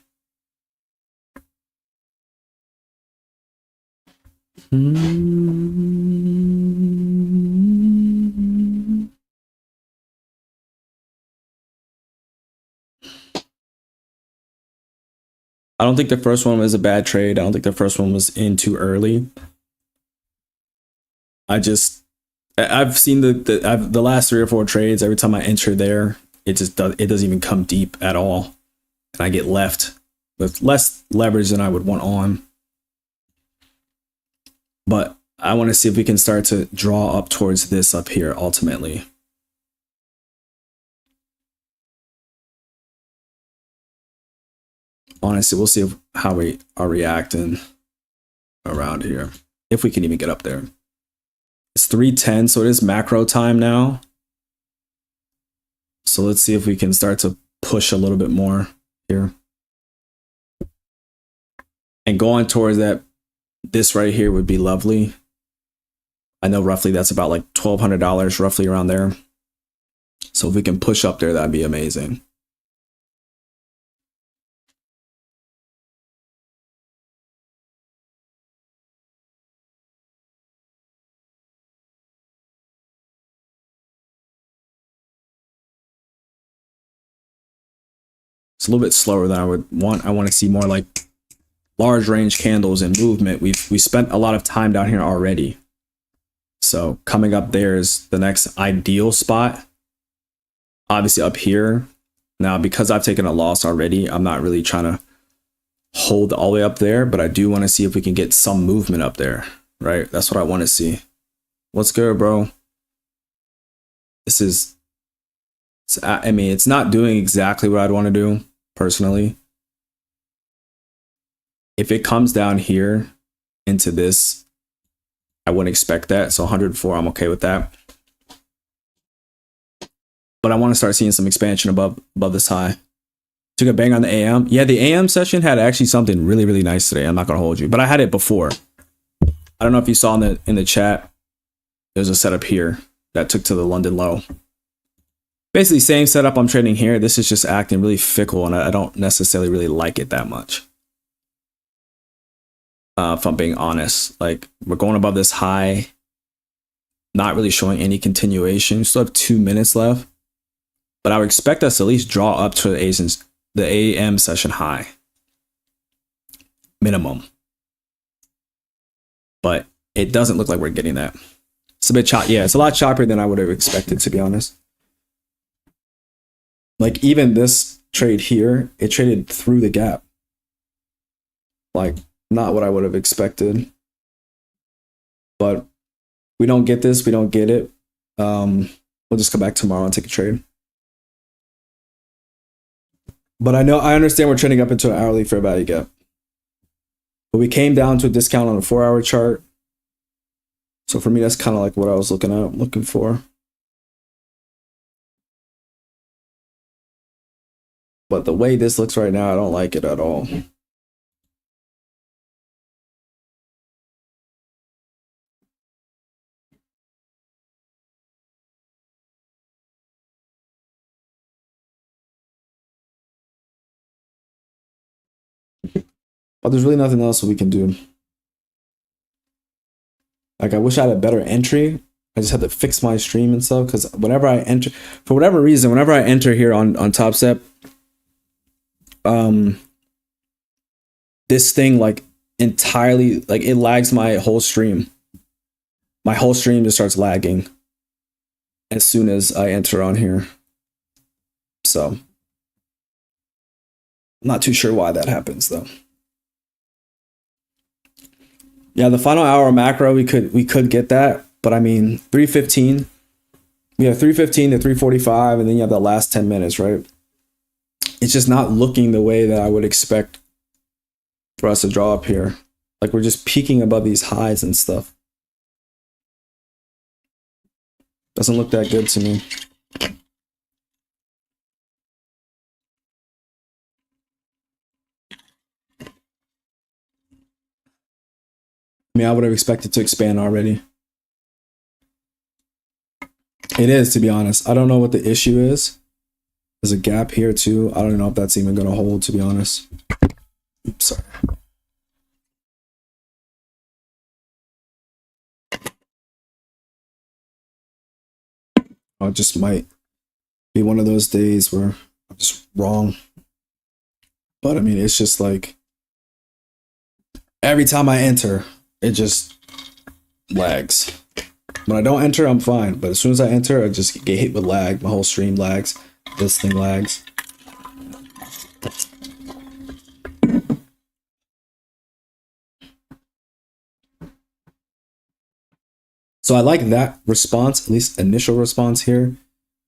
I don't think the first one was a bad trade. I don't think the first one was in too early. I've seen the last 3 or 4 trades. Every time I enter there, it doesn't even come deep at all, and I get left with less leverage than I would want on. But I want to see if we can start to draw up towards this up here ultimately. Honestly, we'll see how we are reacting around here, if we can even get up there. It's 3:10, so it is macro time now. So let's see if we can start to push a little bit more here. And going towards that, this right here would be lovely. I know roughly that's about like $1,200, roughly around there. So if we can push up there, that'd be amazing. It's a little bit slower than I would want. I want to see more like large range candles and movement. We spent a lot of time down here already. So coming up there is the next ideal spot. Obviously up here. Now, because I've taken a loss already, I'm not really trying to hold all the way up there, but I do want to see if we can get some movement up there, right? That's what I want to see. What's good, bro? I mean, it's not doing exactly what I'd want to do personally. If it comes down here into this, I wouldn't expect that. So 104, I'm okay with that. But I want to start seeing some expansion above this high. Took a bang on the AM. Yeah, the AM session had actually something really, really nice today. I'm not going to hold you, but I had it before. I don't know if you saw in the chat, there's a setup here that took to the London low. Basically, same setup I'm trading here. This is just acting really fickle, and I don't necessarily really like it that much. If I'm being honest, like we're going above this high, not really showing any continuation. Still have 2 minutes left, but I would expect us to at least draw up to the AM session high minimum. But it doesn't look like we're getting that. It's a bit choppy. Yeah, it's a lot choppier than I would have expected, to be honest. Like even this trade here, it traded through the gap. Like not what I would have expected. But we don't get this, we don't get it. We'll just come back tomorrow and take a trade. But I understand we're trending up into an hourly fair value gap. But we came down to a discount on a 4-hour chart. So for me, that's kind of like what I was looking for. But the way this looks right now, I don't like it at all. But there's really nothing else we can do. Like I wish I had a better entry. I just had to fix my stream and stuff because whenever I enter, for whatever reason, whenever I enter here on Top Step, this thing like entirely, like it lags my whole stream. My whole stream just starts lagging. as soon as I enter on here. So I'm not too sure why that happens though. Yeah, the final hour macro, we could get that, but I mean 315. We have 315 to 345, and then you have the last 10 minutes, right? It's just not looking the way that I would expect for us to draw up here. Like we're just peaking above these highs and stuff. Doesn't look that good to me. I mean, I would have expected to expand already. It is, to be honest. I don't know what the issue is. There's a gap here too. I don't know if that's even going to hold, to be honest. Oops, sorry. Oh, it just might be one of those days where I'm just wrong. But I mean, it's just like every time I enter, it just lags. When I don't enter, I'm fine. But as soon as I enter, I just get hit with lag. My whole stream lags. This thing lags. So I like that response, at least initial response here.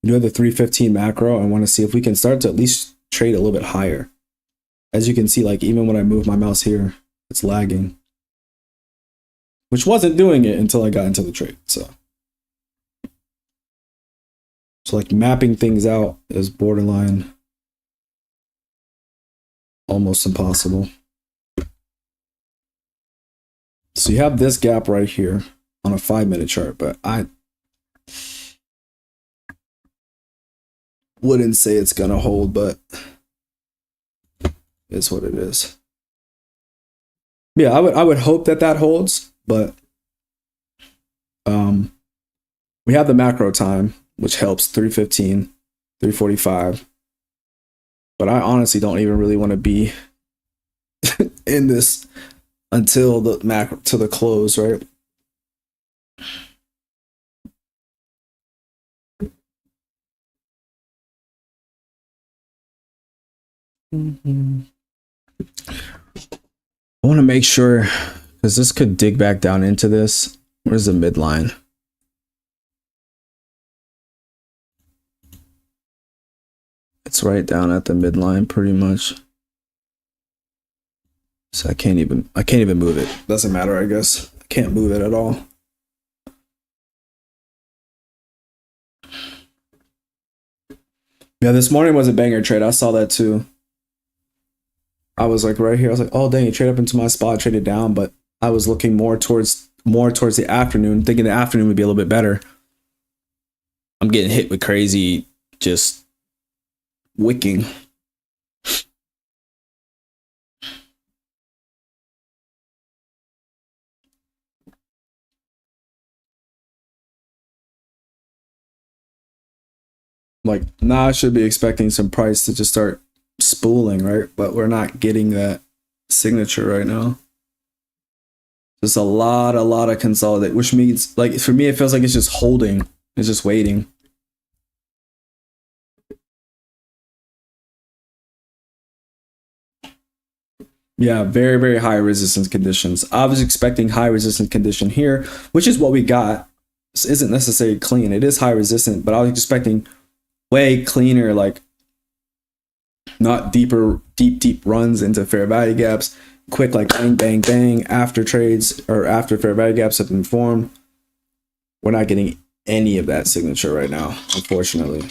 We do have the 315 macro. I want to see if we can start to at least trade a little bit higher. As you can see, like even when I move my mouse here, it's lagging. Which wasn't doing it until I got into the trade. So like mapping things out is borderline almost impossible. So you have this gap right here on a 5-minute chart, but I wouldn't say it's gonna hold, but it's what it is. Yeah, I would hope that holds, but we have the macro time, which helps 315, 345. But I honestly don't even really want to be in this until the macro to the close, right? I want to make sure, because this could dig back down into this. Where's the midline? It's right down at the midline pretty much. So I can't even move it. Doesn't matter, I guess. I can't move it at all. Yeah, this morning was a banger trade. I saw that too. I was like right here. I was like, oh dang, you trade up into my spot, traded down, but I was looking more towards the afternoon, thinking the afternoon would be a little bit better. I'm getting hit with crazy just wicking. Like now I should be expecting some price to just start spooling, right? But we're not getting that signature right now. There's a lot of consolidate, which means like for me it feels like it's just holding, it's just waiting. Yeah, very, very high resistance conditions. I was expecting high resistance condition here, which is what we got. This isn't necessarily clean. It is high resistant, but I was expecting way cleaner, like not deep runs into fair value gaps, quick like bang, bang, bang after trades or after fair value gaps have been formed. We're not getting any of that signature right now, unfortunately.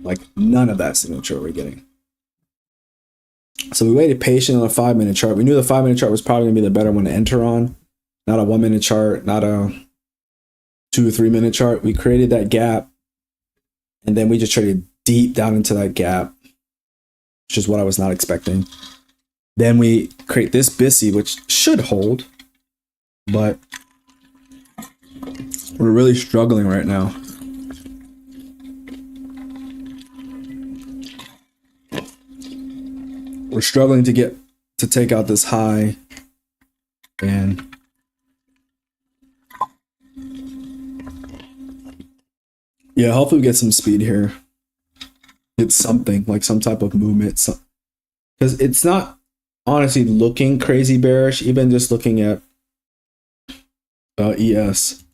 Like none of that signature we're getting. So we waited patient on a 5-minute chart. We knew the 5-minute chart was probably gonna be the better one to enter on, not a 1-minute chart, not a 2 or 3-minute chart. We created that gap, and then we just traded deep down into that gap, which is what I was not expecting. Then we create this BISI, which should hold, but we're really struggling right now. We're struggling to take out this high, and yeah, hopefully we get some speed here. It's something like some type of movement, because it's not honestly looking crazy bearish. Even just looking at ES,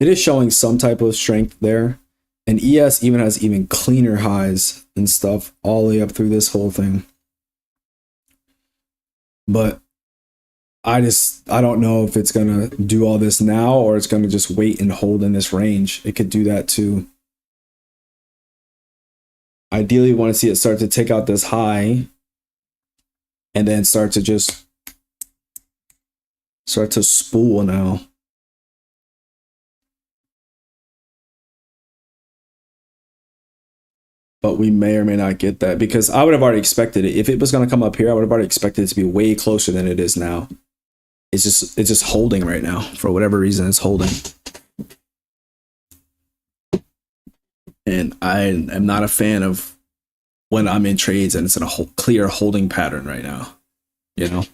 it is showing some type of strength there, and ES even has even cleaner highs and stuff all the way up through this whole thing. But I don't know if it's gonna do all this now or it's gonna just wait and hold in this range. It could do that too. Ideally, we want to see it start to take out this high and then start to spool now. But we may or may not get that, because I would have already expected it. If it was going to come up here, I would have already expected it to be way closer than it is now. It's just holding right now. For whatever reason, it's holding. And I am not a fan of when I'm in trades and it's in a clear holding pattern right now. You know?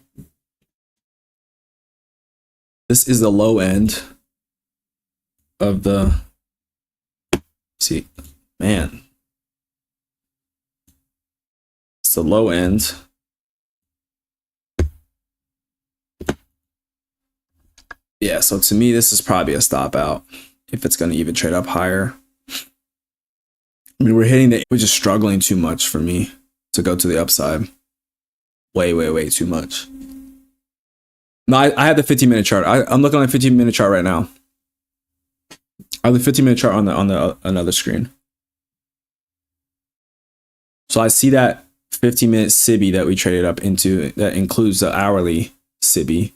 This is the low end of the... See, man. It's the low end. Yeah, so to me, this is probably a stop out if it's going to even trade up higher. I mean, we're just struggling too much for me to go to the upside. Way too much. No, I have the 15-minute chart. I'm looking at the 15-minute chart right now. I have the 15-minute chart on the another screen. So I see that 15-minute SIBI that we traded up into, that includes the hourly SIBI.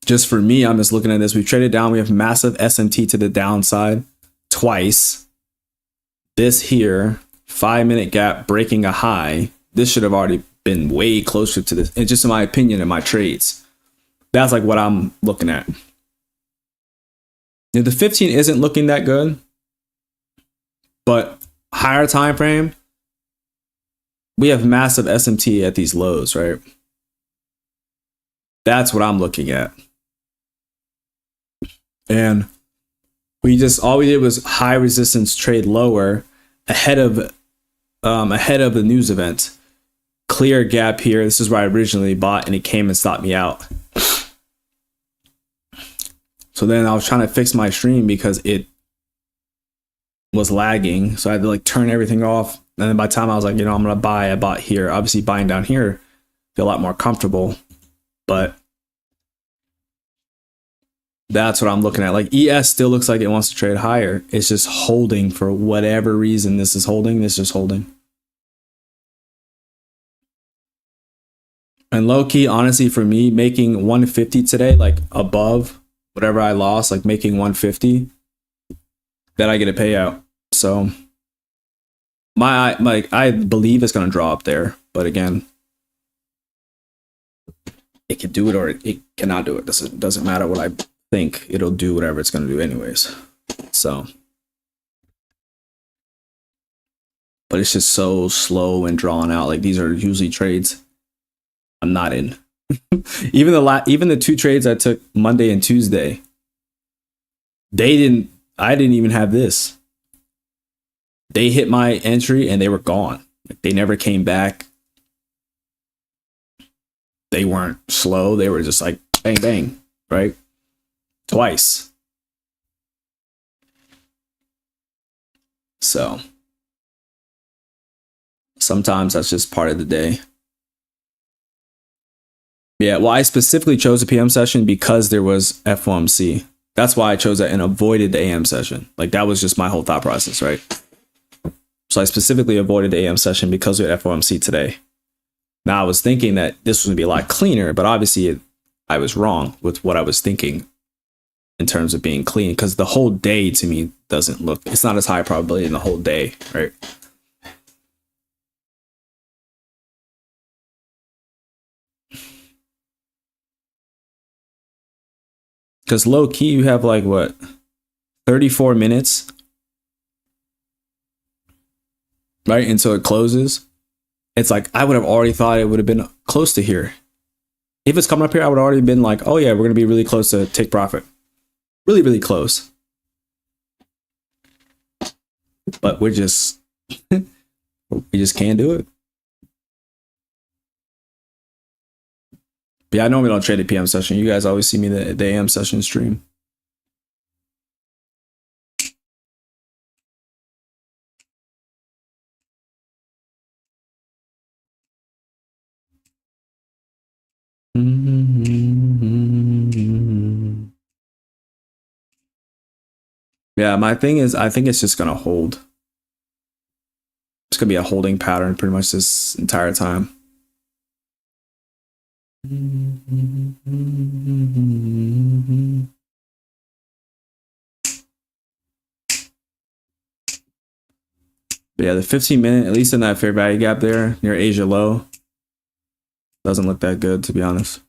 Just for me, I'm just looking at this. We've traded down. We have massive SMT to the downside twice. This here, 5-minute gap breaking a high. This should have already been way closer to this. And just in my opinion, in my trades, that's like what I'm looking at. Now, the 15 isn't looking that good, but higher time frame, we have massive SMT at these lows, right? That's what I'm looking at. And all we did was high resistance trade lower ahead of the news event. Clear gap here. This is where I originally bought, and it came and stopped me out. So then I was trying to fix my stream because it was lagging. So I had to like turn everything off. And then by the time I was like, I'm going to buy, I bought here. Obviously buying down here, feel a lot more comfortable, but that's what I'm looking at. Like ES still looks like it wants to trade higher. It's just holding for whatever reason. This is holding. This is holding. And low key, honestly, for me, making 150 today, like above whatever I lost, like making 150, that I get a payout. So I believe it's going to draw up there. But again, it can do it or it cannot do it. Doesn't matter what I think, it'll do whatever it's going to do anyways. So, but it's just so slow and drawn out. Like these are usually trades I'm not in. even the two trades I took Monday and Tuesday, I didn't even have this. They hit my entry and they were gone. Like they never came back. They weren't slow. They were just like bang, bang, right? Twice. So sometimes that's just part of the day. Yeah, well, I specifically chose a PM session because there was FOMC. That's why I chose that and avoided the AM session. Like that was just my whole thought process, right? So I specifically avoided the AM session because we had FOMC today. Now I was thinking that this was going to be a lot cleaner, but obviously I was wrong with what I was thinking in terms of being clean, because the whole day to me doesn't look, it's not as high probability in the whole day, right? Because low key, you have like what, 34 minutes, right? Until it closes. it's like I would have already thought it would have been close to here. If it's coming up here, I would have already been like, oh yeah, we're gonna be really close to take profit. Really, really close. But we just can't do it. But yeah, I normally don't trade the PM session. You guys always see me the AM session stream. Yeah, my thing is, I think it's just gonna hold. It's gonna be a holding pattern pretty much this entire time. But yeah, the 15-minute, at least in that fair value gap there near Asia low, doesn't look that good, to be honest.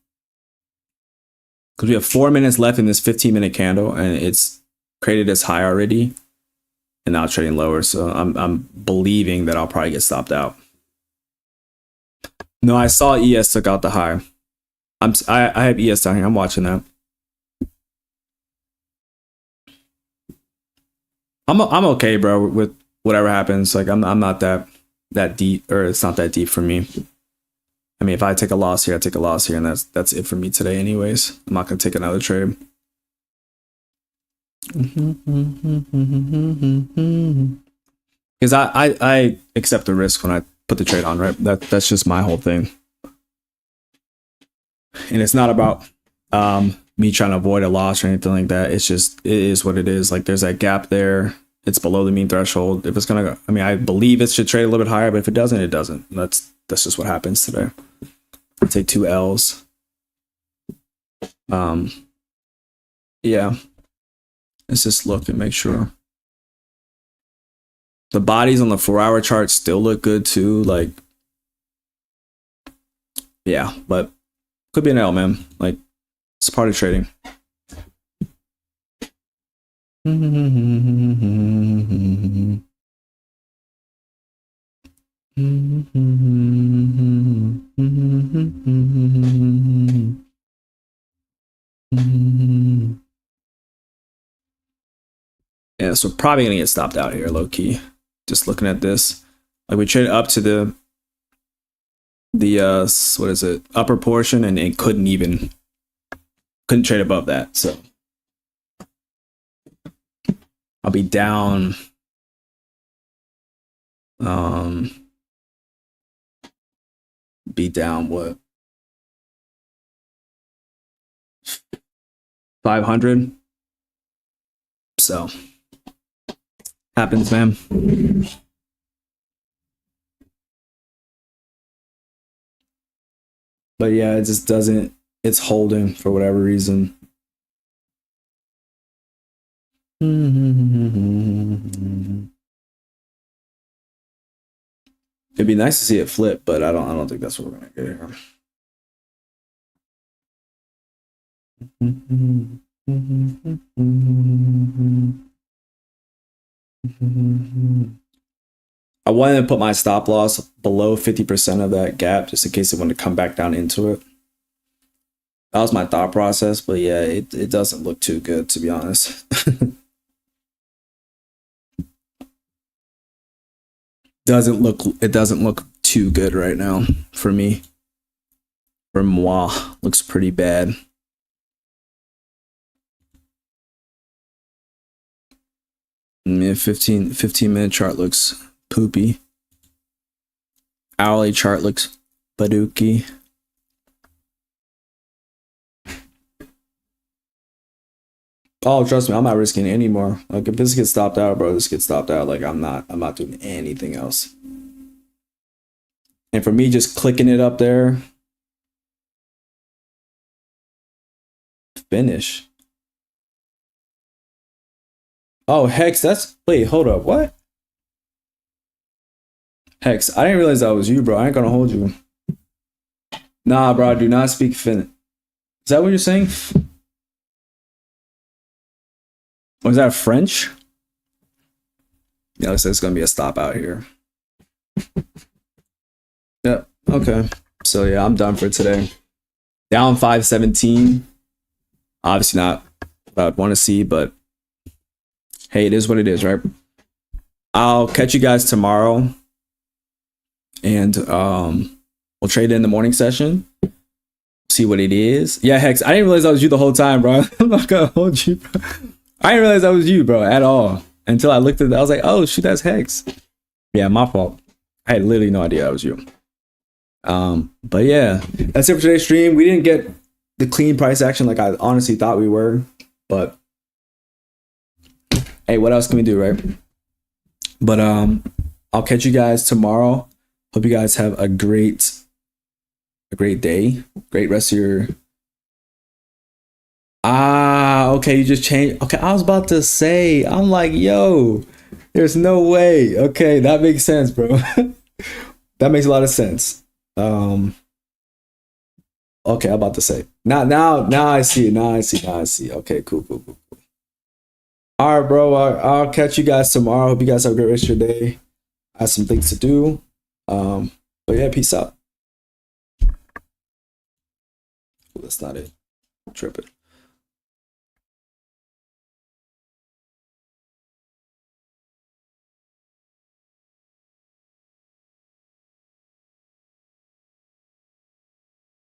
Because we have 4 minutes left in this 15-minute candle, and it's created this high already, and now trading lower. So I'm believing that I'll probably get stopped out. No, I saw ES took out the high. I have ES down here. I'm watching that. I'm okay, bro, with whatever happens. Like I'm not that deep, or it's not that deep for me. I mean, if I take a loss here, I take a loss here, and that's it for me today anyways. I'm not gonna take another trade. Because I accept the risk when I put the trade on, right? That's just my whole thing. And it's not about me trying to avoid a loss or anything like that. It's just, it is what it is. Like there's that gap there. It's below the mean threshold. If it's gonna go, I mean, I believe it should trade a little bit higher, but if it doesn't, it doesn't. That's just what happens today. I take 2 L's. Yeah. Let's just look and make sure. The bodies on the 4-hour chart still look good too. Like, yeah, but could be an L, man. Like, it's part of trading. Yeah, so probably gonna get stopped out here, low key. Just looking at this, like we traded up to the what is it, upper portion, and it couldn't trade above that. So I'll be down. Be down what? 500. So happens, man. But yeah, it just doesn't, it's holding for whatever reason. It'd be nice to see it flip, but I don't think that's what we're gonna get here. I wanted to put my stop loss below 50% of that gap just in case it wanted to come back down into it. That was my thought process, but yeah, it doesn't look too good, to be honest. It doesn't look too good right now for me. For moi, looks pretty bad. I mean, 15-minute chart looks poopy. Hourly chart looks badooky. Oh, trust me, I'm not risking it anymore. Like if this gets stopped out, bro, this gets stopped out. Like I'm not doing anything else. And for me, just clicking it up there, finish. Oh, Hex, wait, hold up, what? Hex, I didn't realize that was you, bro. I ain't gonna hold you. Nah, bro, do not speak Finnish. Is that what you're saying? Was that French? Yeah, looks like it's gonna be a stop out here. Yeah. Okay. So yeah, I'm done for today. Down 517. Obviously not what I'd want to see, but hey, it is what it is, right? I'll catch you guys tomorrow, and we'll trade in the morning session. See what it is. Yeah, Hex. I didn't realize that was you the whole time, bro. I'm not gonna hold you, bro. I didn't realize that was you, bro, at all. Until I looked at it, I was like, oh shoot, that's Hex. Yeah, my fault. I had literally no idea that was you. But yeah, that's it for today's stream. We didn't get the clean price action like I honestly thought we were, but hey, what else can we do, right? But I'll catch you guys tomorrow. Hope you guys have a great day, great rest of your. Okay, you just changed. Okay, I was about to say, I'm like, yo, there's no way. Okay, that makes sense, bro. That makes a lot of sense. Okay, I'm about to say. Now I see it. Now I see. Okay, cool. All right, bro. I'll catch you guys tomorrow. Hope you guys have a great rest of your day. I have some things to do. But yeah, peace out. That's not it. Tripping.